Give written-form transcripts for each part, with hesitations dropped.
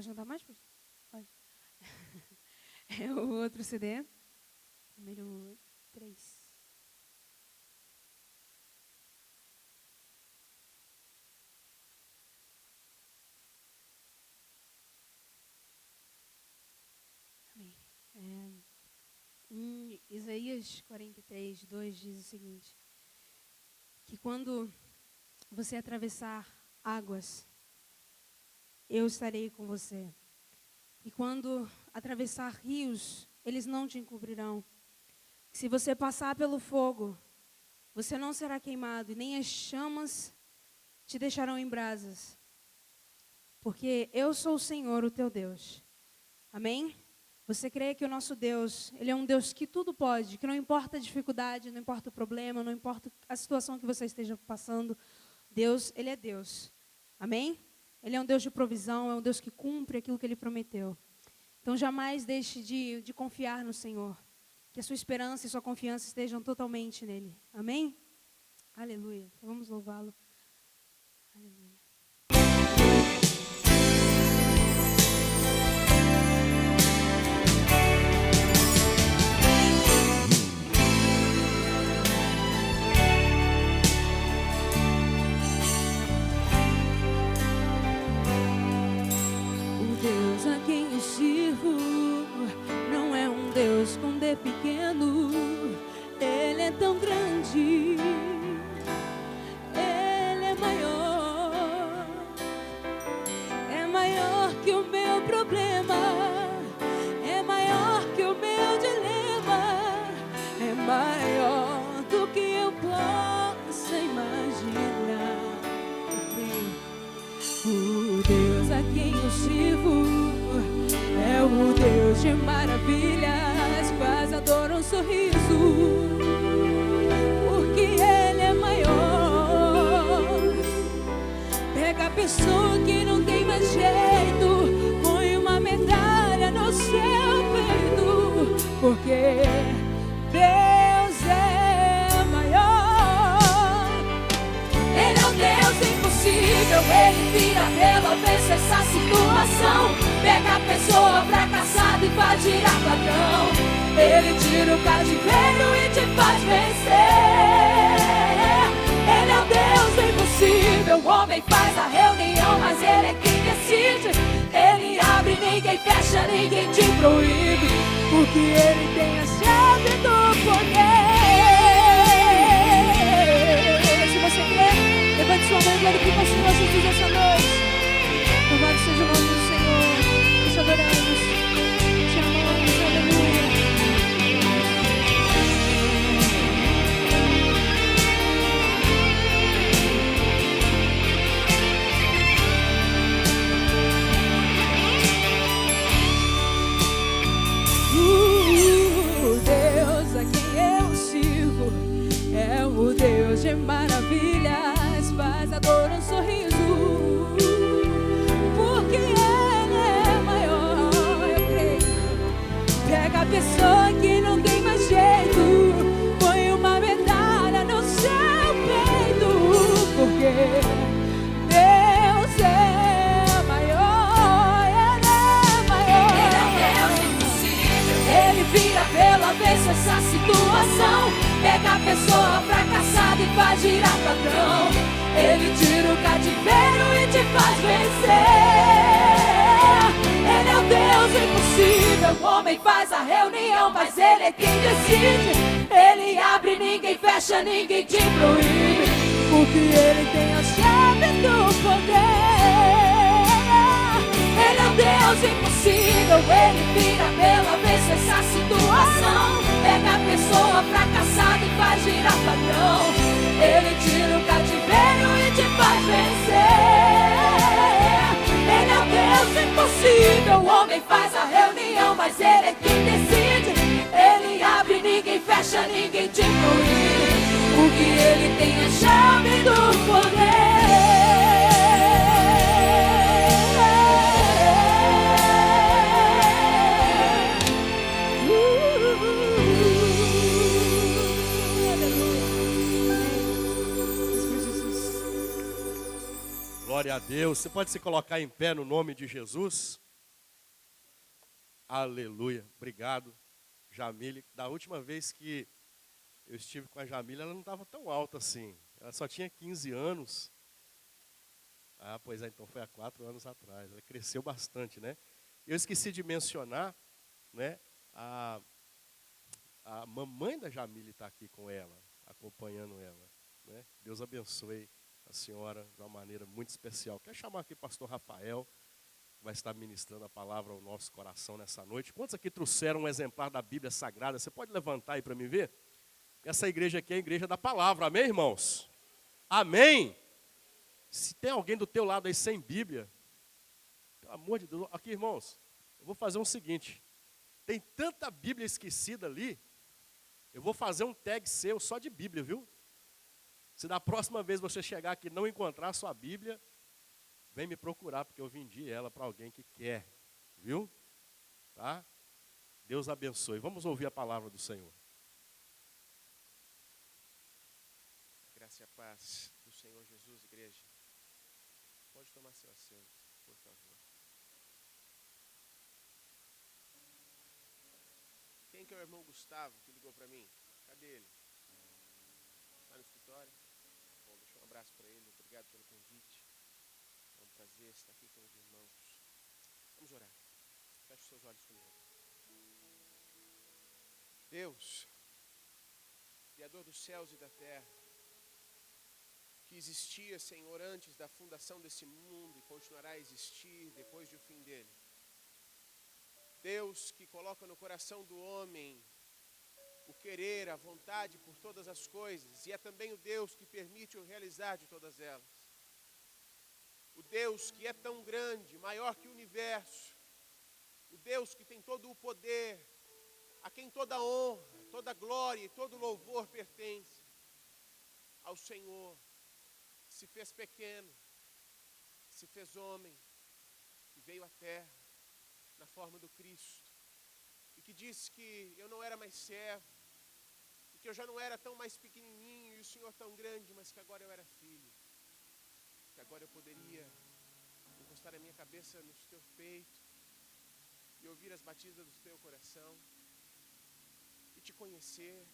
Pode cantar mais? Pode. É o outro CD, número 3. Amém. Em Isaías 43, 2 diz o seguinte, que quando você atravessar águas, eu estarei com você. E quando atravessar rios, eles não te encobrirão. Se você passar pelo fogo, você não será queimado, e nem as chamas te deixarão em brasas. Porque eu sou o Senhor, o teu Deus. Amém? Você crê que o nosso Deus, Ele é um Deus que tudo pode, que não importa a dificuldade, não importa o problema, não importa a situação que você esteja passando, Deus, Ele é Deus. Amém? Ele é um Deus de provisão, é um Deus que cumpre aquilo que Ele prometeu. Então, jamais deixe de confiar no Senhor. Que a sua esperança e sua confiança estejam totalmente nele. Amém? Aleluia. Então, vamos louvá-lo. Aleluia. Não é um Deus com D pequeno, Ele é tão grande, Ele é maior que o meu problema, é maior que o meu dilema, é maior do que eu possa imaginar. O Deus a quem eu sirvo é o Deus de maravilhas, quase adoro um sorriso, porque Ele é maior. Pega a pessoa que não tem mais jeito, põe uma medalha no seu peito, porque Deus é maior. Ele é um Deus impossível, Ele vira pelo avesso essa situação. Pega a pessoa fracassada e faz girar padrão. Ele tira o cativeiro e te faz vencer. Ele é o Deus impossível. O homem faz a reunião, mas Ele é quem decide. Ele abre, ninguém fecha, ninguém te proíbe, porque Ele tem a chave do poder. Se você crê, levante sua mão e glorifique o Senhor Jesus essa noite. Louvado seja o nome do Senhor. Te adoramos, te amamos, aleluia. Deus a quem eu sirvo é o Deus de maravilhas, faz a dor um sorriso. Pega a pessoa que não tem mais jeito, põe uma medalha no seu peito, porque Deus é maior, Ele é maior. Ele é um Deus impossível, Ele vira pelo avesso essa situação. Pega a pessoa fracassada e faz girar padrão. Ele tira o cativeiro e te faz vencer. Ele é o Deus impossível. O homem faz a reunião, mas Ele é quem decide. Ele abre, ninguém fecha, ninguém te proíbe, porque Ele tem a chave do poder. Ele é o Deus impossível. Ele vira pelo avesso essa situação. Pega a pessoa fracassada e faz girar padrão. Ele tira o cativeiro e te faz vencer. Ele é o Deus impossível. O homem faz a reunião, mas Ele é quem decide. Ele abre, ninguém fecha, ninguém te proíbe, porque Ele tem a chave do poder. Glória a Deus. Você pode se colocar em pé no nome de Jesus? Aleluia. Obrigado, Jamile. Da última vez que eu estive com a Jamile, ela não estava tão alta assim. Ela só tinha 15 anos. Ah, pois é, então foi há 4 anos atrás. Ela cresceu bastante, né? Eu esqueci de mencionar, né? A mamãe da Jamile está aqui com ela, acompanhando ela, né? Deus abençoe a senhora de uma maneira muito especial. Quero chamar aqui o pastor Rafael, que vai estar ministrando a palavra ao nosso coração nessa noite. Quantos aqui trouxeram um exemplar da Bíblia Sagrada? Você pode levantar aí para mim ver? Essa igreja aqui é a igreja da palavra, amém, irmãos? Amém? Se tem alguém do teu lado aí sem Bíblia, pelo amor de Deus, aqui, irmãos, eu vou fazer o seguinte, tem tanta Bíblia esquecida ali, eu vou fazer um tag seu só de Bíblia, viu? Se da próxima vez você chegar aqui e não encontrar a sua Bíblia, vem me procurar, porque eu vendi ela para alguém que quer, viu? Tá? Deus abençoe. Vamos ouvir a palavra do Senhor. Graça e a paz do Senhor Jesus, igreja. Pode tomar seu assento, por favor. Quem que é o irmão Gustavo que ligou para mim? Cadê ele? Está no escritório? Bom, deixa um abraço para ele. Obrigado pelo convite. É um prazer estar aqui com os irmãos. Vamos orar. Feche os seus olhos comigo. Deus, Criador dos céus e da terra, que existia, Senhor, antes da fundação desse mundo e continuará a existir depois do fim dele. Deus que coloca no coração do homem o querer, a vontade por todas as coisas, e é também o Deus que permite o realizar de todas elas. O Deus que é tão grande, maior que o universo, o Deus que tem todo o poder, a quem toda a honra, toda a glória e todo o louvor pertence, ao Senhor, que se fez pequeno, que se fez homem, que veio à terra na forma do Cristo, e que disse que eu não era mais servo, e que eu já não era tão mais pequenininho, e o Senhor tão grande, mas que agora eu era filho, que agora eu poderia encostar a minha cabeça no teu peito, e ouvir as batidas do teu coração, e te conhecer,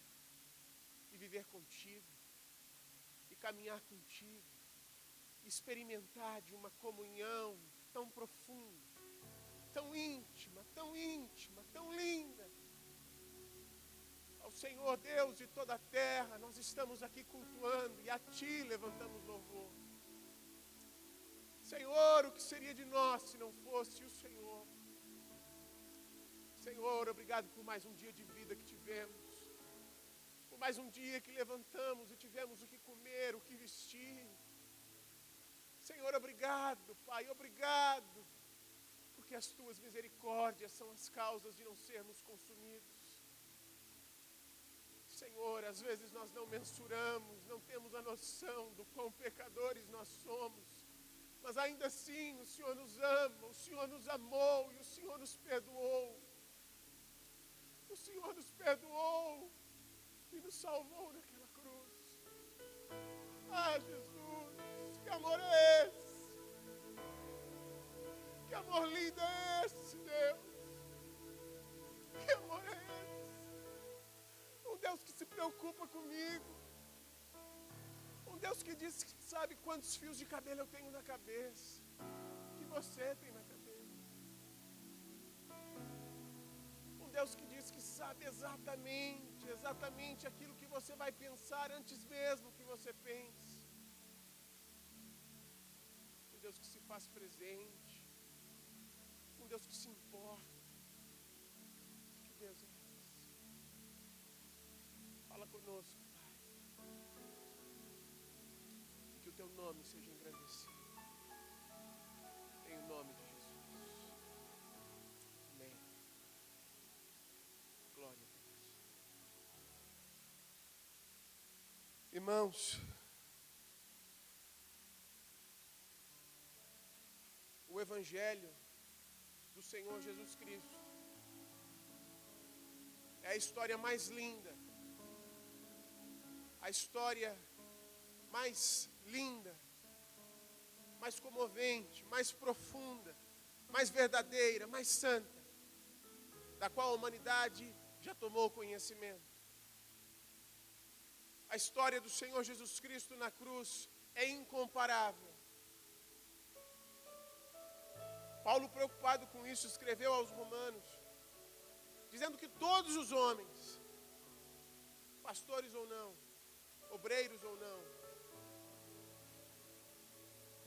e viver contigo, e caminhar contigo, e experimentar de uma comunhão tão profunda, tão íntima, tão linda. Ao Senhor Deus de toda a terra, nós estamos aqui cultuando, e a Ti levantamos louvor. Senhor, o que seria de nós se não fosse o Senhor? Senhor, obrigado por mais um dia de vida que tivemos, por mais um dia que levantamos e tivemos o que comer, o que vestir. Senhor, obrigado, Pai, obrigado, porque as Tuas misericórdias são as causas de não sermos consumidos. Senhor, às vezes nós não mensuramos, não temos a noção do quão pecadores nós somos, mas ainda assim o Senhor nos ama, o Senhor nos amou e o Senhor nos perdoou. O Senhor nos perdoou e nos salvou naquela cruz. Ah, Jesus, que amor é esse? Que amor lindo é esse, Deus? Que amor é esse? Um Deus que se preocupa comigo. Um Deus que diz que sabe quantos fios de cabelo eu tenho na cabeça, que você tem na cabeça. Um Deus que diz que sabe exatamente aquilo que você vai pensar antes mesmo que você pense. Um Deus que se faz presente. Um Deus que se importa. Que Deus é esse? Fala conosco, Pai. E que o Teu nome seja engrandecido. Em nome de Jesus. Amém. Glória a Deus. Irmãos, o Evangelho do Senhor Jesus Cristo é a história mais linda, a história mais linda, mais comovente, mais profunda, mais verdadeira, mais santa da qual a humanidade já tomou conhecimento. A história do Senhor Jesus Cristo na cruz é incomparável. Paulo, preocupado com isso, escreveu aos Romanos, dizendo que todos os homens, pastores ou não, obreiros ou não,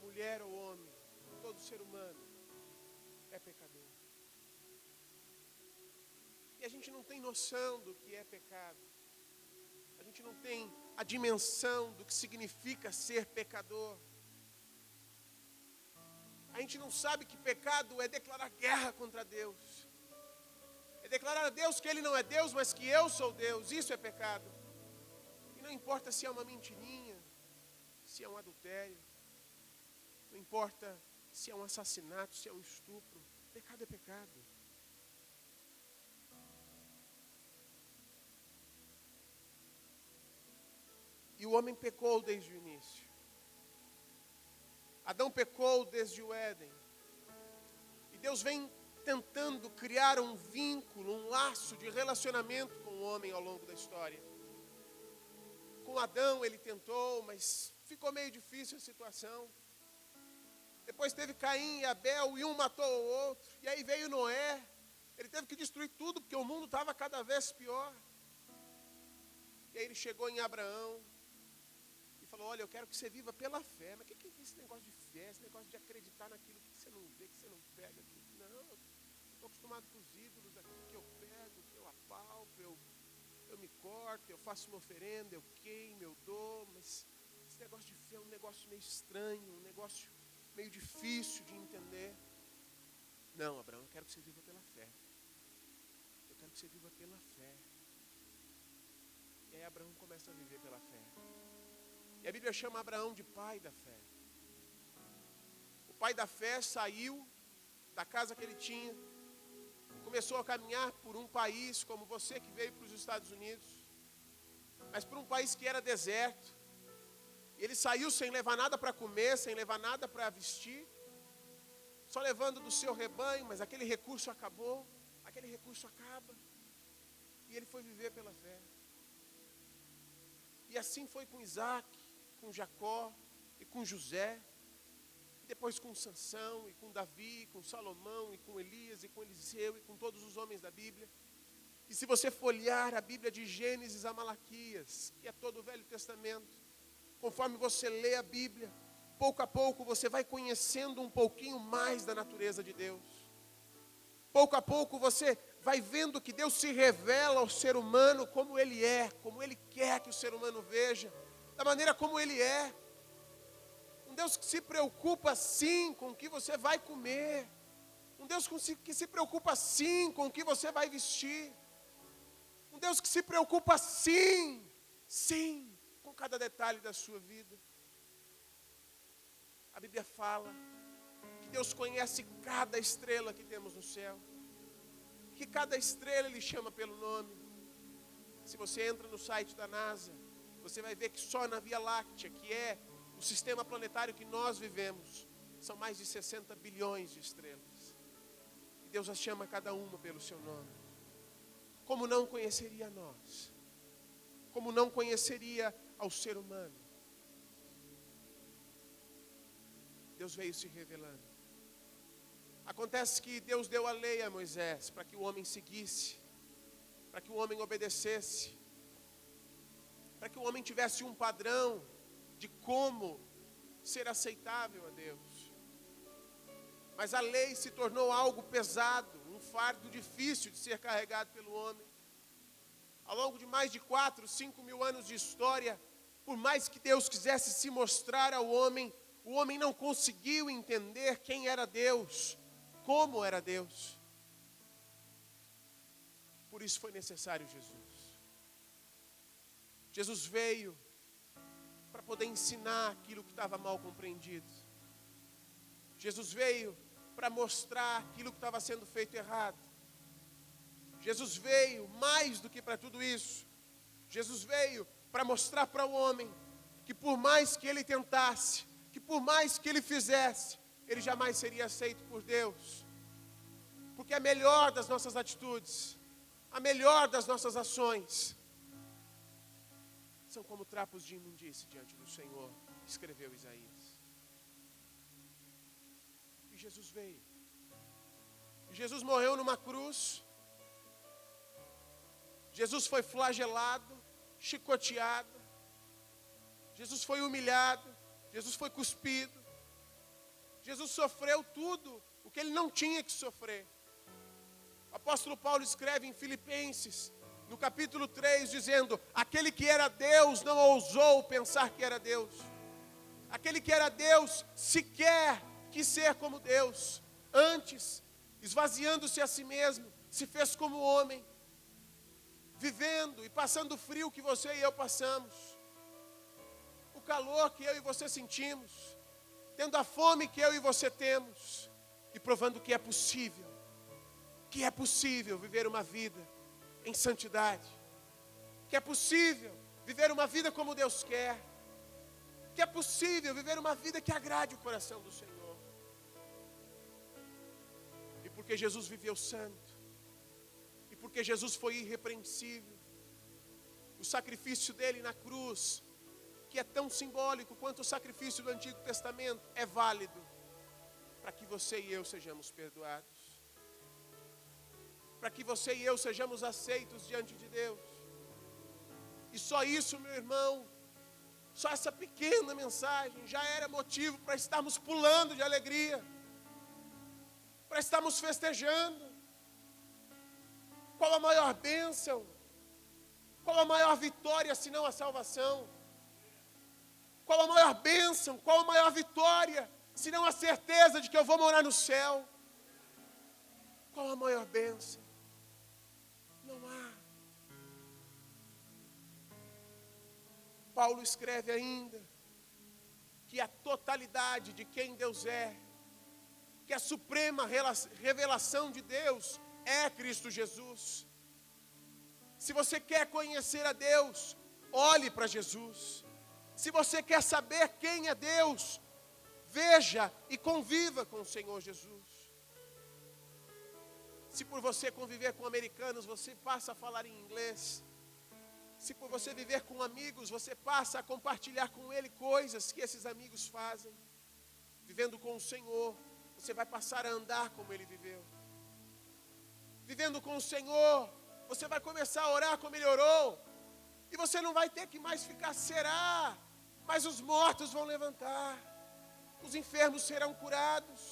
mulher ou homem, todo ser humano é pecador. E a gente não tem noção do que é pecado. A gente não tem a dimensão do que significa ser pecador. A gente não sabe que pecado é declarar guerra contra Deus. É declarar a Deus que Ele não é Deus, mas que eu sou Deus. Isso é pecado. E não importa se é uma mentirinha, se é um adultério. Não importa se é um assassinato, se é um estupro. Pecado é pecado. E o homem pecou desde o início. Adão pecou desde o Éden. E Deus vem tentando criar um vínculo, um laço de relacionamento com o homem ao longo da história. Com Adão ele tentou, mas ficou meio difícil a situação. Depois teve Caim e Abel, e um matou o outro. E aí veio Noé. Ele teve que destruir tudo, porque o mundo estava cada vez pior. E aí ele chegou em Abraão e falou: olha, eu quero que você viva pela fé. Mas o que é esse negócio de fé, esse negócio de acreditar naquilo que você não vê, que você não pega? Não, eu estou acostumado com os ídolos aqui, que eu pego, que eu apalpo, eu me corto, eu faço uma oferenda, eu queimo, eu dou. Mas esse negócio de fé é um negócio meio estranho, um negócio meio difícil de entender. Não, Abraão, eu quero que você viva pela fé. Eu quero que você viva pela fé. E aí Abraão começa a viver pela fé. E a Bíblia chama Abraão de pai da fé. O pai da fé saiu da casa que ele tinha, começou a caminhar por um país como você que veio para os Estados Unidos, mas por um país que era deserto. Ele saiu sem levar nada para comer, sem levar nada para vestir, só levando do seu rebanho, mas aquele recurso acabou, aquele recurso acaba, e ele foi viver pela fé. E assim foi com Isaac, com Jacó e com José, e depois com Sansão e com Davi, com Salomão e com Elias e com Eliseu e com todos os homens da Bíblia. E se você folhear a Bíblia de Gênesis a Malaquias, que é todo o Velho Testamento, conforme você lê a Bíblia, pouco a pouco você vai conhecendo um pouquinho mais da natureza de Deus. Pouco a pouco você vai vendo que Deus se revela ao ser humano como Ele é, como Ele quer que o ser humano veja, da maneira como Ele é. Um Deus que se preocupa sim com o que você vai comer. Um Deus que se preocupa sim com o que você vai vestir. Um Deus que se preocupa sim, com cada detalhe da sua vida. A Bíblia fala que Deus conhece cada estrela que temos no céu, que cada estrela Ele chama pelo nome. Se você entra no site da NASA, você vai ver que só na Via Láctea, que é o sistema planetário que nós vivemos, são mais de 60 bilhões de estrelas. E Deus as chama cada uma pelo seu nome. Como não conheceria nós? Como não conheceria ao ser humano? Deus veio se revelando. Acontece que Deus deu a lei a Moisés para que o homem seguisse, para que o homem obedecesse, para que o homem tivesse um padrão de como ser aceitável a Deus. Mas a lei se tornou algo pesado, um fardo difícil de ser carregado pelo homem. Ao longo de mais de 4, 5 mil anos de história, por mais que Deus quisesse se mostrar ao homem, o homem não conseguiu entender quem era Deus, como era Deus. Por isso foi necessário Jesus. Jesus veio para poder ensinar aquilo que estava mal compreendido. Jesus veio para mostrar aquilo que estava sendo feito errado. Jesus veio mais do que para tudo isso. Jesus veio para mostrar para o homem que por mais que ele tentasse, que por mais que ele fizesse, ele jamais seria aceito por Deus. Porque Porque a melhor das nossas atitudes, a melhor das nossas ações, são como trapos de imundície diante do Senhor, escreveu Isaías. E Jesus veio. E Jesus morreu numa cruz. Jesus foi flagelado, chicoteado. Jesus foi humilhado. Jesus foi cuspido. Jesus sofreu tudo o que ele não tinha que sofrer. O apóstolo Paulo escreve em Filipenses, no capítulo 3, dizendo: aquele que era Deus não ousou pensar que era Deus. Aquele que era Deus sequer quis ser como Deus. Antes, esvaziando-se a si mesmo, se fez como homem, vivendo e passando o frio que você e eu passamos, o calor que eu e você sentimos, tendo a fome que eu e você temos, e provando que é possível viver uma vida em santidade, que é possível viver uma vida como Deus quer, que é possível viver uma vida que agrade o coração do Senhor. E porque Jesus viveu santo, e porque Jesus foi irrepreensível, o sacrifício dele na cruz, que é tão simbólico quanto o sacrifício do Antigo Testamento, é válido para que você e eu sejamos perdoados, para que você e eu sejamos aceitos diante de Deus. E só isso, meu irmão, só essa pequena mensagem já era motivo para estarmos pulando de alegria, para estarmos festejando. Qual a maior bênção? Qual a maior vitória senão a salvação? Qual a maior bênção? Qual a maior vitória senão a certeza de que eu vou morar no céu? Qual a maior bênção? Não há. Paulo escreve ainda que a totalidade de quem Deus é, que a suprema revelação de Deus é Cristo Jesus. Se você quer conhecer a Deus, olhe para Jesus. Se você quer saber quem é Deus, veja e conviva com o Senhor Jesus. Se por você conviver com americanos, você passa a falar em inglês. Se por você viver com amigos, você passa a compartilhar com ele coisas que esses amigos fazem. Vivendo com o Senhor, você vai passar a andar como ele viveu. Vivendo com o Senhor, você vai começar a orar como ele orou. E você não vai ter que mais ficar, será? Mas os mortos vão levantar. Os enfermos serão curados.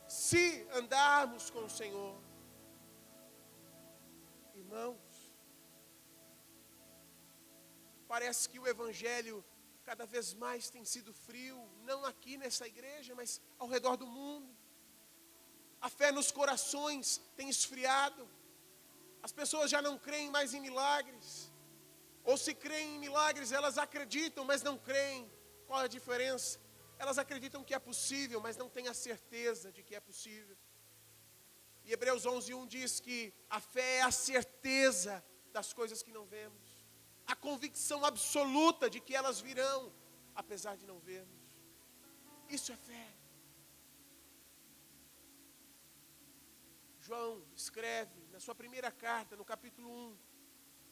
Se andarmos com o Senhor. Irmãos, parece que o Evangelho cada vez mais tem sido frio, não aqui nessa igreja, mas ao redor do mundo. A fé nos corações tem esfriado. As pessoas já não creem mais em milagres. Ou se creem em milagres, elas acreditam, mas não creem. Qual a diferença? Elas acreditam que é possível, mas não têm a certeza de que é possível. E Hebreus 11:1 diz que a fé é a certeza das coisas que não vemos. A convicção absoluta de que elas virão, apesar de não vermos. Isso é fé. João escreve na sua primeira carta, no capítulo 1,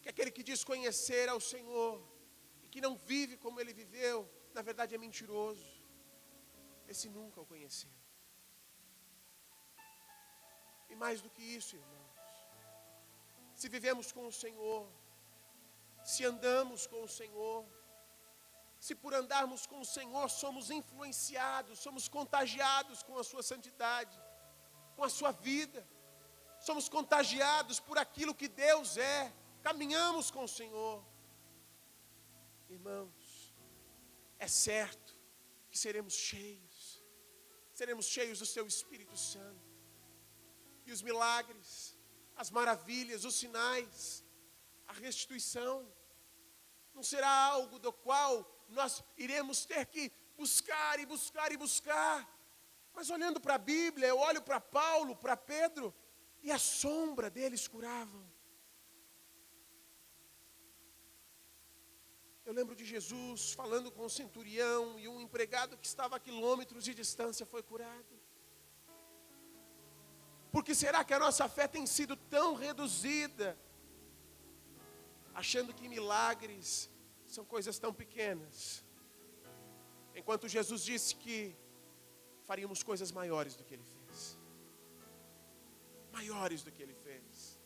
que aquele que diz conhecer ao Senhor e que não vive como ele viveu, na verdade é mentiroso. Esse nunca o conheceu. E mais do que isso, irmãos, se vivemos com o Senhor, se andamos com o Senhor, se por andarmos com o Senhor somos influenciados, somos contagiados com a sua santidade, com a sua vida, somos contagiados por aquilo que Deus é, caminhamos com o Senhor, irmãos, é certo que seremos cheios do seu Espírito Santo. E os milagres, as maravilhas, os sinais, a restituição, não será algo do qual nós iremos ter que buscar e buscar e buscar. Mas olhando para a Bíblia, eu olho para Paulo, para Pedro, e a sombra deles curavam. Eu lembro de Jesus falando com o centurião e um empregado que estava a quilômetros de distância foi curado. Por que será que a nossa fé tem sido tão reduzida? Achando que milagres são coisas tão pequenas. Enquanto Jesus disse que faríamos coisas maiores do que Ele fez. Maiores do que Ele fez.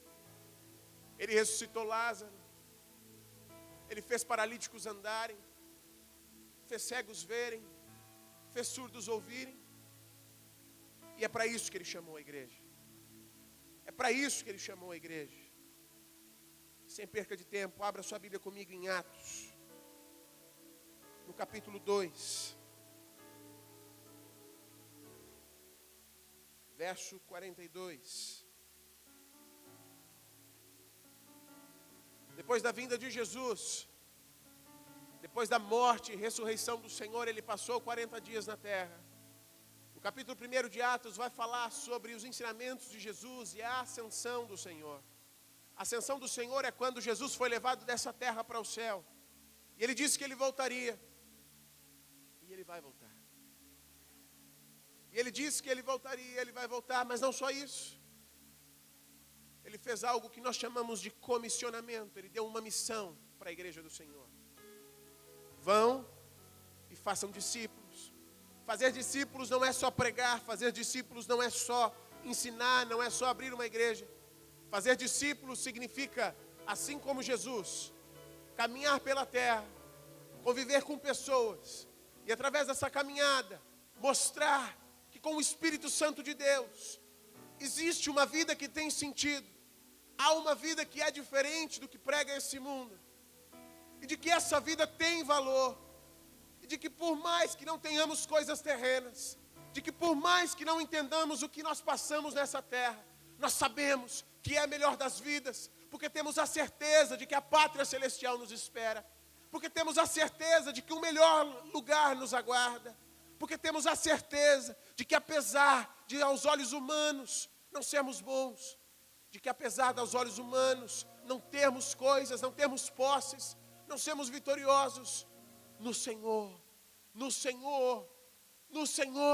Ele ressuscitou Lázaro. Ele fez paralíticos andarem. Fez cegos verem. Fez surdos ouvirem. E é para isso que Ele chamou a igreja. É para isso que Ele chamou a igreja. Sem perca de tempo, abra sua Bíblia comigo em Atos. No capítulo 2. Verso 42. Depois da vinda de Jesus, depois da morte e ressurreição do Senhor, Ele passou 40 dias na terra. O capítulo 1 de Atos vai falar sobre os ensinamentos de Jesus e a ascensão do Senhor. A ascensão do Senhor é quando Jesus foi levado dessa terra para o céu. E Ele disse que Ele voltaria. E Ele vai voltar. E Ele disse que Ele voltaria, Ele vai voltar, mas não só isso. Ele fez algo que nós chamamos de comissionamento. Ele deu uma missão para a igreja do Senhor. Vão e façam discípulos. Fazer discípulos não é só pregar, fazer discípulos não é só ensinar, não é só abrir uma igreja. Fazer discípulos significa, assim como Jesus, caminhar pela terra, conviver com pessoas, e através dessa caminhada, mostrar que com o Espírito Santo de Deus, existe uma vida que tem sentido, há uma vida que é diferente do que prega esse mundo, e de que essa vida tem valor, e de que por mais que não tenhamos coisas terrenas, de que por mais que não entendamos o que nós passamos nessa terra, nós sabemos que é a melhor das vidas, porque temos a certeza de que a pátria celestial nos espera, porque temos a certeza de que o melhor lugar nos aguarda, porque temos a certeza de que apesar de aos olhos humanos não sermos bons, de que apesar de aos olhos humanos não termos coisas, não termos posses, não sermos vitoriosos, no Senhor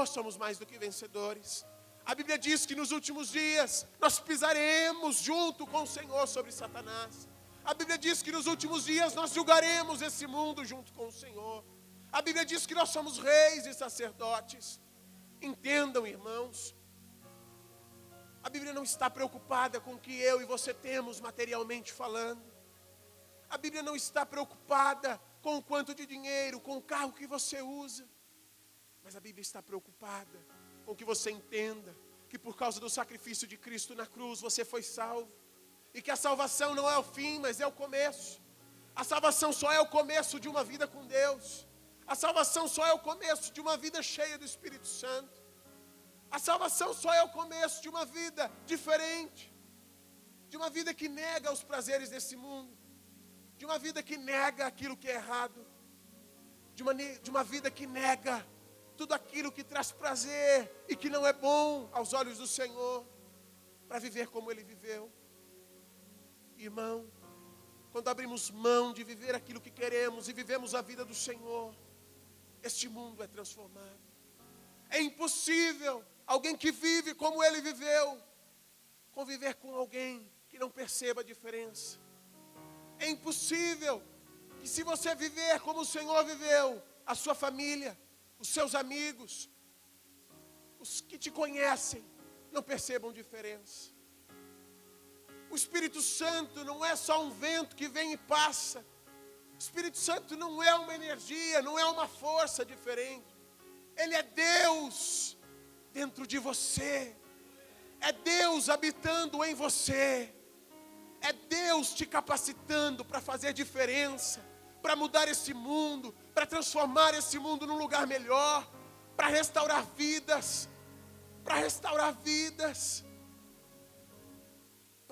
somos mais do que vencedores. A Bíblia diz que nos últimos dias nós pisaremos junto com o Senhor sobre Satanás. A Bíblia diz que nos últimos dias nós julgaremos esse mundo junto com o Senhor. A Bíblia diz que nós somos reis e sacerdotes. Entendam, irmãos, a Bíblia não está preocupada com o que eu e você temos materialmente falando. A Bíblia não está preocupada com o quanto de dinheiro, com o carro que você usa. Mas a Bíblia está preocupada com que você entenda que por causa do sacrifício de Cristo na cruz você foi salvo. E que a salvação não é o fim, mas é o começo. A salvação só é o começo de uma vida com Deus. A salvação só é o começo de uma vida cheia do Espírito Santo. A salvação só é o começo de uma vida diferente. De uma vida que nega os prazeres desse mundo. De uma vida que nega aquilo que é errado. De uma vida que nega tudo aquilo que traz prazer e que não é bom aos olhos do Senhor, para viver como Ele viveu. Irmão, quando abrimos mão de viver aquilo que queremos e vivemos a vida do Senhor, este mundo é transformado. É impossível alguém que vive como Ele viveu, conviver com alguém que não perceba a diferença. É impossível que, se você viver como o Senhor viveu, a sua família, os seus amigos, os que te conhecem, não percebam diferença. O Espírito Santo não é só um vento que vem e passa. O Espírito Santo não é uma energia, não é uma força diferente. Ele é Deus dentro de você. É Deus habitando em você. É Deus te capacitando para fazer diferença, para mudar esse mundo, para transformar esse mundo num lugar melhor, para restaurar vidas, para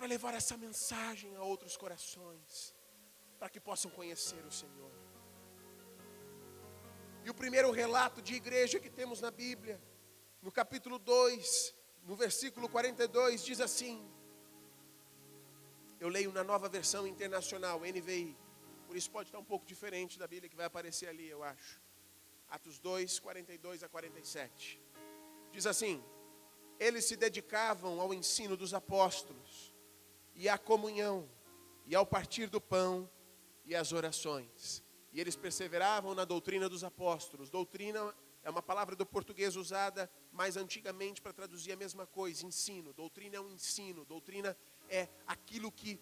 levar essa mensagem a outros corações, para que possam conhecer o Senhor. E o primeiro relato de igreja que temos na Bíblia, no capítulo 2, no versículo 42, diz assim, eu leio na Nova Versão Internacional, NVI, por isso pode estar um pouco diferente da Bíblia que vai aparecer ali, eu acho. Atos 2, 42 a 47. Diz assim, eles se dedicavam ao ensino dos apóstolos, e à comunhão, e ao partir do pão, e às orações. E eles perseveravam na doutrina dos apóstolos. Doutrina é uma palavra do português usada mais antigamente para traduzir a mesma coisa, ensino. Doutrina é um ensino, doutrina é aquilo que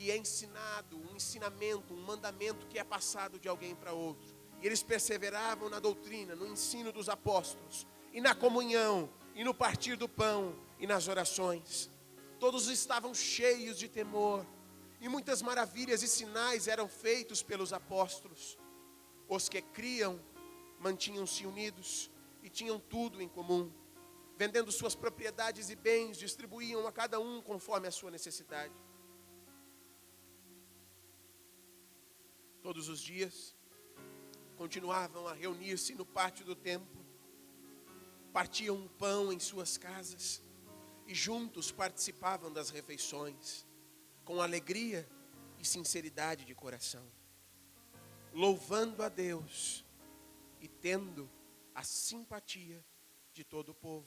é ensinado, um ensinamento, um mandamento que é passado de alguém para outro. E eles perseveravam na doutrina, no ensino dos apóstolos, e na comunhão, e no partir do pão, e nas orações. Todos estavam cheios de temor, e muitas maravilhas e sinais eram feitos pelos apóstolos. Os que criam mantinham-se unidos e tinham tudo em comum. Vendendo suas propriedades e bens, distribuíam a cada um conforme a sua necessidade. Todos os dias, continuavam a reunir-se no pátio do templo, partiam o pão em suas casas e juntos participavam das refeições, com alegria e sinceridade de coração, louvando a Deus e tendo a simpatia de todo o povo.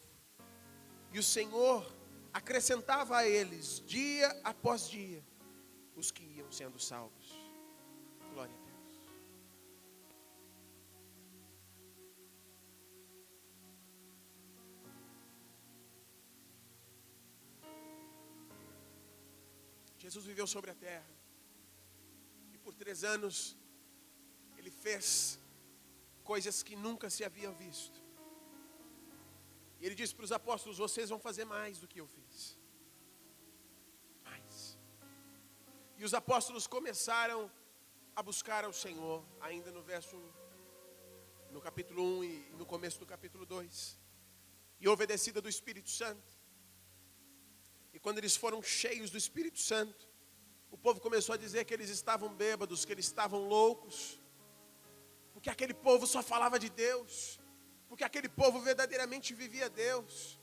E o Senhor acrescentava a eles, dia após dia, os que iam sendo salvos. Glória a Deus. Jesus viveu sobre a terra. E por 3 anos, Ele fez coisas que nunca se haviam visto. E Ele disse para os apóstolos, vocês vão fazer mais do que eu fiz. Mais. E os apóstolos começaram a buscar ao Senhor, ainda no capítulo 1 e no começo do capítulo 2. E houve a descida do Espírito Santo. E quando eles foram cheios do Espírito Santo, o povo começou a dizer que eles estavam bêbados, que eles estavam loucos, porque aquele povo só falava de Deus, porque aquele povo verdadeiramente vivia Deus,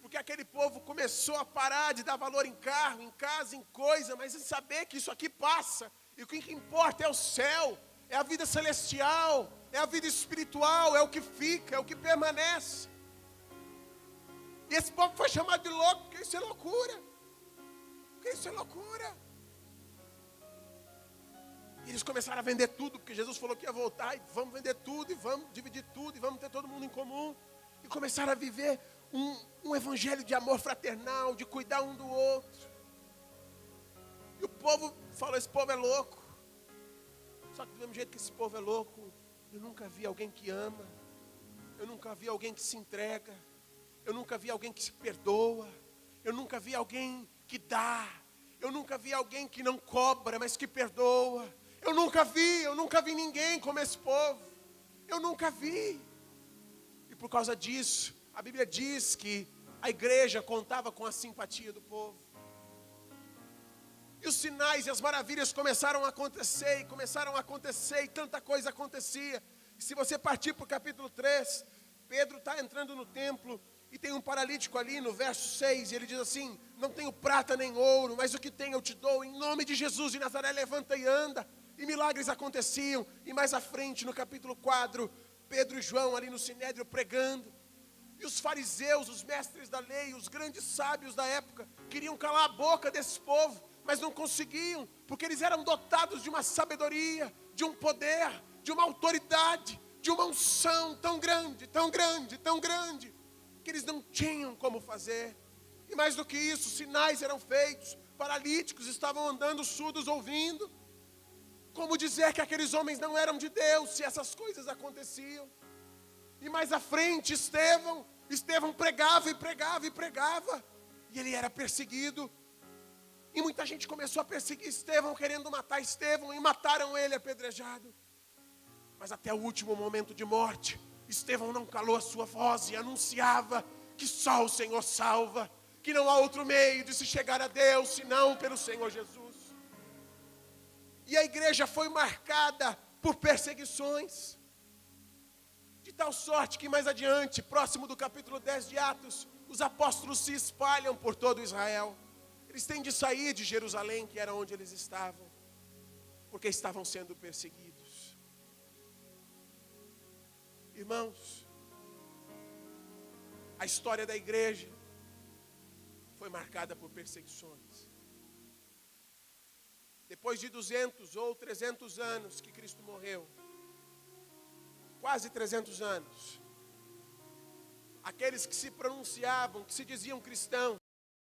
porque aquele povo começou a parar de dar valor em carro, em casa, em coisa, mas em saber que isso aqui passa, e o que importa é o céu, é a vida celestial, é a vida espiritual, é o que fica, é o que permanece. E esse povo foi chamado de louco, porque isso é loucura. Porque isso é loucura. E eles começaram a vender tudo, porque Jesus falou que ia voltar, e vamos vender tudo, e vamos dividir tudo, e vamos ter todo mundo em comum. E começaram a viver um evangelho de amor fraternal, de cuidar um do outro. E o povo falou, esse povo é louco. Só que do mesmo jeito que esse povo é louco, eu nunca vi alguém que ama. Eu nunca vi alguém que se entrega. Eu nunca vi alguém que se perdoa. Eu nunca vi alguém que dá. Eu nunca vi alguém que não cobra, mas que perdoa. Eu nunca vi ninguém como esse povo. Eu nunca vi. E por causa disso, a Bíblia diz que a igreja contava com a simpatia do povo. E os sinais e as maravilhas começaram a acontecer, e tanta coisa acontecia. E se você partir para o capítulo 3, Pedro está entrando no templo, e tem um paralítico ali no verso 6, e ele diz assim, não tenho prata nem ouro, mas o que tenho eu te dou, em nome de Jesus de Nazaré, levanta e anda. E milagres aconteciam, e mais à frente no capítulo 4, Pedro e João ali no Sinédrio pregando. E os fariseus, os mestres da lei, os grandes sábios da época, queriam calar a boca desse povo, mas não conseguiam, porque eles eram dotados de uma sabedoria, de um poder, de uma autoridade, de uma unção tão grande, tão grande, tão grande, que eles não tinham como fazer. E mais do que isso, sinais eram feitos, paralíticos estavam andando, surdos ouvindo. Como dizer que aqueles homens não eram de Deus, se essas coisas aconteciam? E mais à frente, Estevão pregava e pregava e pregava, e ele era perseguido. E muita gente começou a perseguir Estevão, querendo matar Estevão, e mataram ele apedrejado. Mas até o último momento de morte, Estevão não calou a sua voz e anunciava que só o Senhor salva, que não há outro meio de se chegar a Deus, senão pelo Senhor Jesus. E a igreja foi marcada por perseguições, de tal sorte que mais adiante, próximo do capítulo 10 de Atos, os apóstolos se espalham por todo Israel. Eles têm de sair de Jerusalém, que era onde eles estavam, porque estavam sendo perseguidos. Irmãos, a história da igreja foi marcada por perseguições. Depois de 200 ou 300 anos que Cristo morreu, quase 300 anos, aqueles que se pronunciavam, que se diziam cristãos,